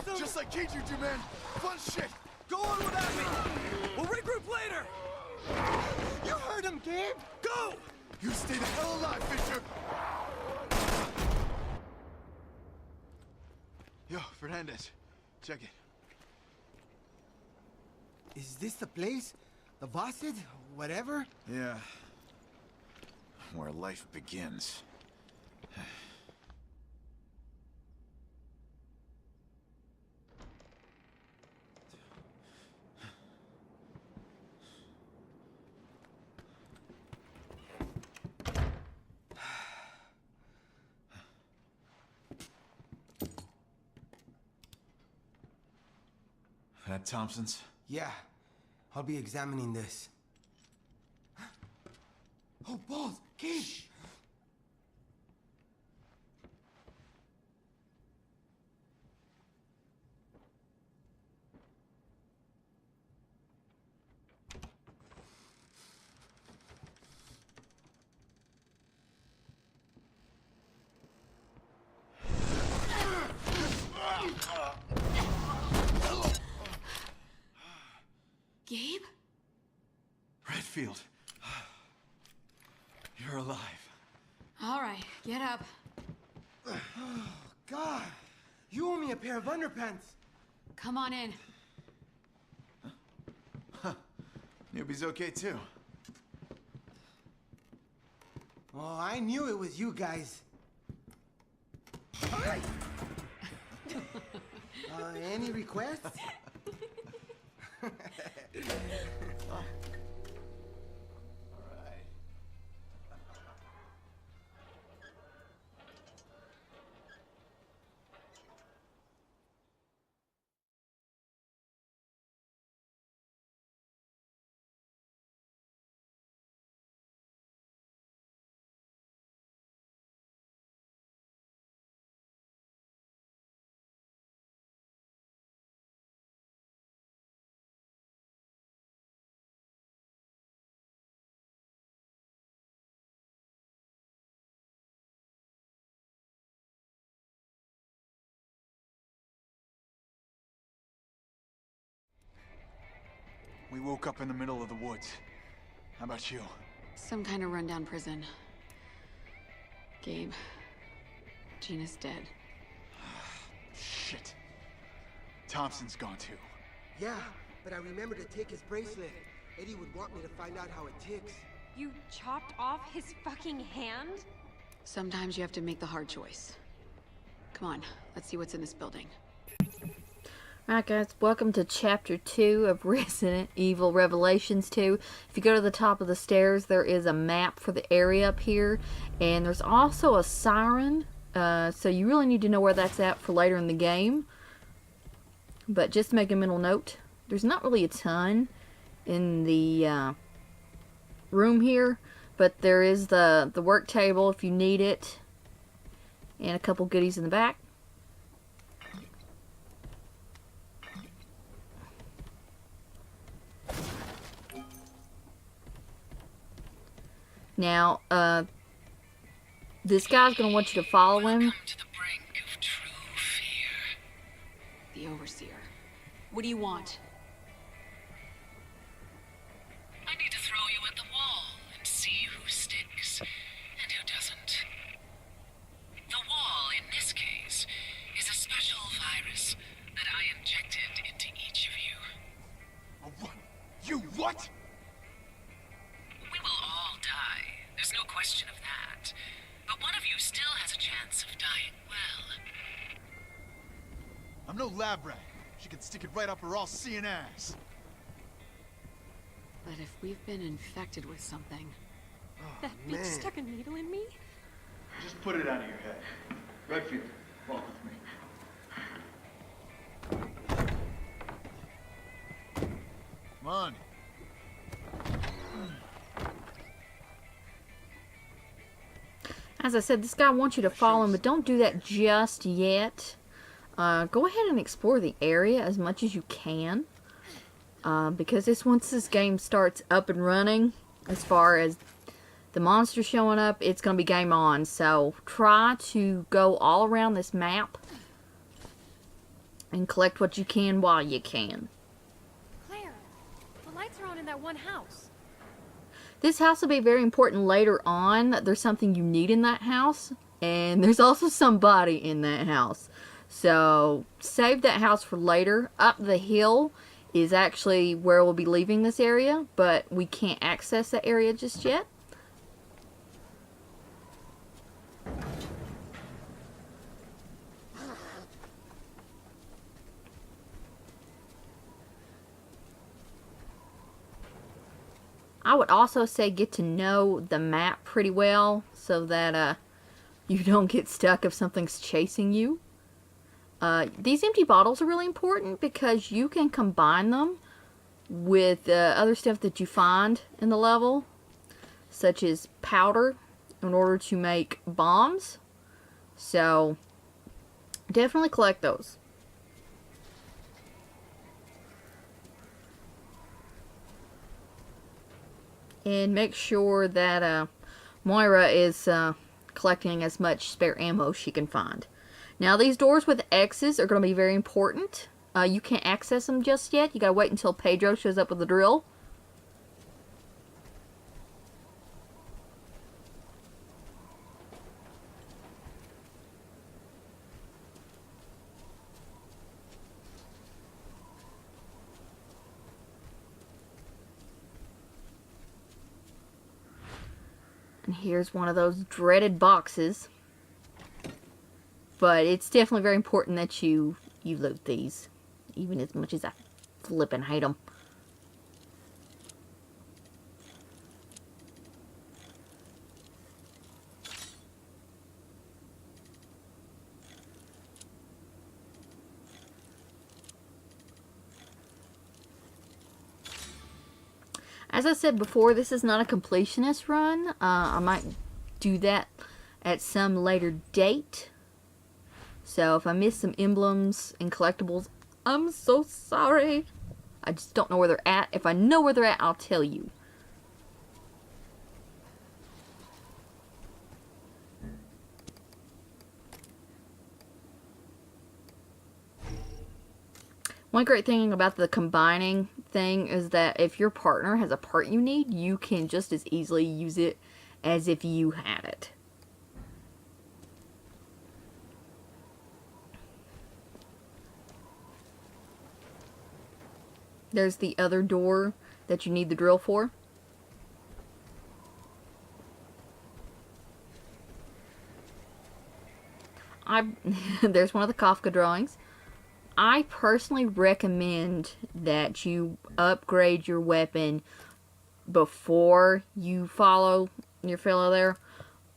awesome! Just like Kijiji, man. Fun shit. Go on without me! We'll regroup later! You heard him, Gabe! Go! You stay the hell alive, Fisher! Yo, Fernandez. Check it. Is this the place? The Vasset? Whatever? Yeah. Where life begins. That Thompson's? Yeah. I'll be examining this. Oh, balls! Gabe! Gabe? Redfield. You're alive. All right, get up. God! You owe me a pair of underpants! Come on in. Newbie's okay, too. Oh, I knew it was you guys. Any requests? We woke up in the middle of the woods. How about you? Some kind of rundown prison. Gabe, Gina's dead. Shit. Thompson's gone, too. Yeah, but I remember to take his bracelet. Eddie would want me to find out how it ticks. You chopped off his fucking hand? Sometimes you have to make the hard choice. Come on, let's see what's in this building. Alright guys, welcome to Chapter 2 of Resident Evil Revelations 2. If you go to the top of the stairs, there is a map for the area up here. And there's also a siren. So you really need to know where that's at for later in the game. But just make a mental note. There's not really a ton in the room here. But there is the work table if you need it. And a couple goodies in the back. Now, this guy's gonna want you to follow him. Welcome to the brink of true fear. The Overseer. What do you want? I need to throw you at the wall and see who sticks and who doesn't. The wall, in this case, is a special virus that I injected into each of you. Oh, what? You what? We will all die. There's no question of that. But one of you still has a chance of dying well. I'm no lab rat. She can stick it right up her all-seeing ass. But if we've been infected with something... That bitch stuck a needle in me? Just put it out of your head. Redfield, walk with me. Come on. As I said, this guy wants you to follow him, but don't do that just yet. Go ahead and explore the area as much as you can. Because once this game starts up and running, as far as the monsters showing up, it's going to be game on. So try to go all around this map and collect what you can while you can. Claire, the lights are on in that one house. This house will be very important later on. There's something you need in that house, and there's also somebody in that house. So save that house for later. Up the hill is actually where we'll be leaving this area, but we can't access that area just yet. I would also say get to know the map pretty well so that you don't get stuck if something's chasing you. These empty bottles are really important because you can combine them with other stuff that you find in the level, such as powder, in order to make bombs. So definitely collect those. And make sure that Moira is collecting as much spare ammo she can find. Now these doors with X's are going to be very important. You can't access them just yet. You got to wait until Pedro shows up with the drill. And here's one of those dreaded boxes. But it's definitely very important that you loot these. Even as much as I flippin' hate them. As I said before, this is not a completionist run. I might do that at some later date. So if I miss some emblems and collectibles, I'm so sorry. I just don't know where they're at. If I know where they're at, I'll tell you. One great thing about the combining thing is that if your partner has a part you need, you can just as easily use it as if you had it. There's the other door that you need the drill for. There's one of the Kafka drawings. I personally recommend that you upgrade your weapon before you follow your fellow there.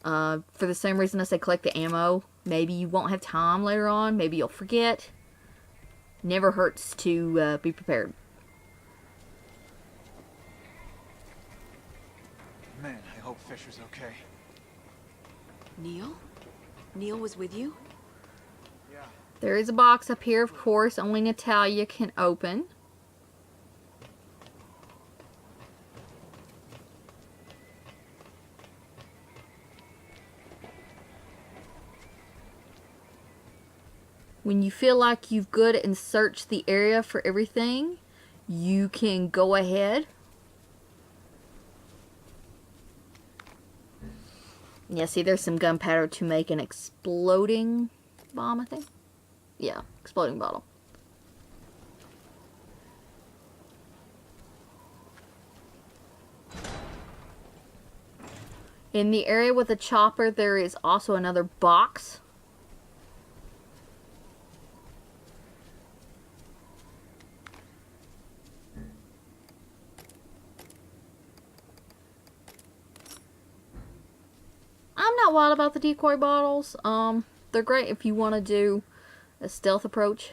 For the same reason I say collect the ammo. Maybe you won't have time later on. Maybe you'll forget. Never hurts to be prepared. Man, I hope Fisher's okay. Neil? Neil was with you? Yeah. There is a box up here, of course, only Natalia can open. When you feel like you've good and searched the area for everything, you can go ahead. Yeah, see, there's some gunpowder to make an exploding bomb, I think. Yeah, exploding bottle. In the area with the chopper, there is also another box. I'm not wild about the decoy bottles. They're great if you want to do a stealth approach.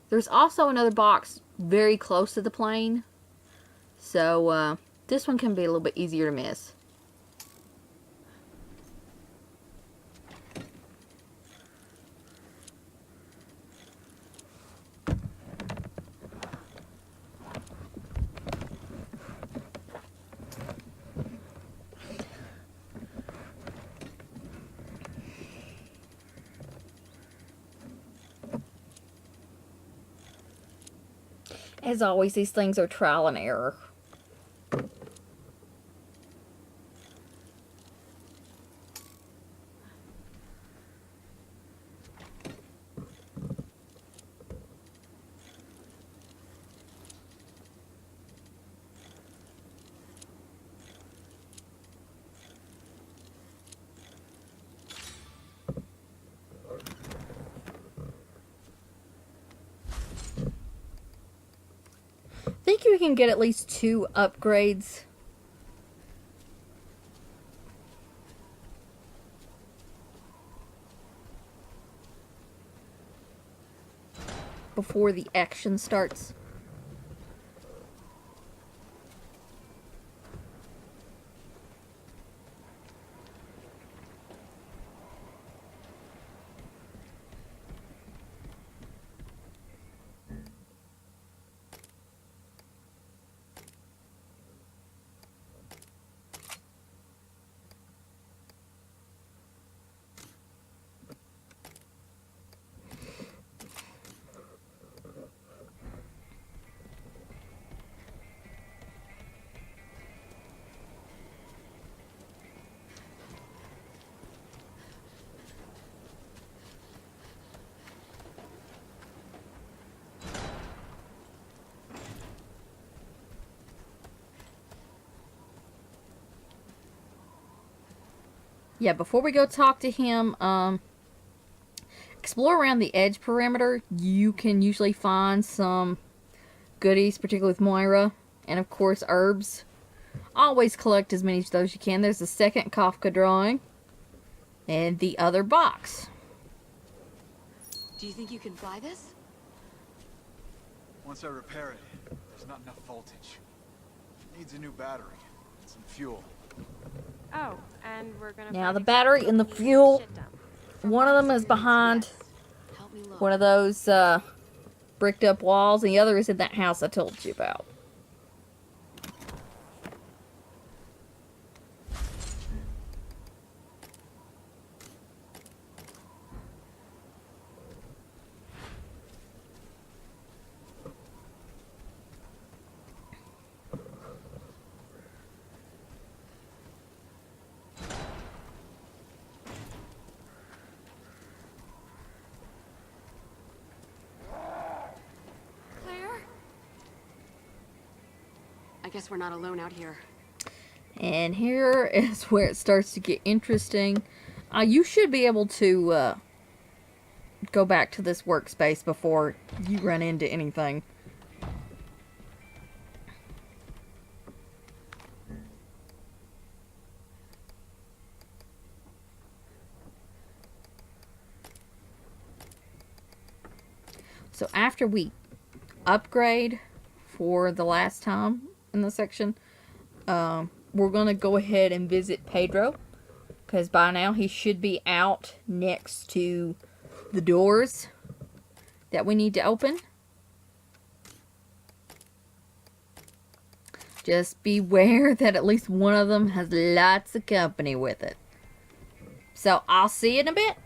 There's also another box very close to the plane. So, this one can be a little bit easier to miss. As always, these things are trial and error. I think you can get at least 2 upgrades. Before the action starts. Yeah, before we go talk to him, explore around the edge perimeter. You can usually find some goodies, particularly with Moira. And of course, herbs. Always collect as many of those as you can. There's the second Kafka drawing. And the other box. Do you think you can fly this? Once I repair it, there's not enough voltage. It needs a new battery and some fuel. Oh, and we're gonna. Now, find the battery and the fuel, shit dump. one of them is behind Help me look. one of those bricked up walls, and the other is in that house I told you about. Claire? I guess we're not alone out here. And here is where it starts to get interesting. You should be able to go back to this workspace before you run into anything. So after we upgrade for the last time in the section, we're going to go ahead and visit Pedro, because by now he should be out next to the doors that we need to open. Just beware that at least one of them has lots of company with it. So I'll see you in a bit.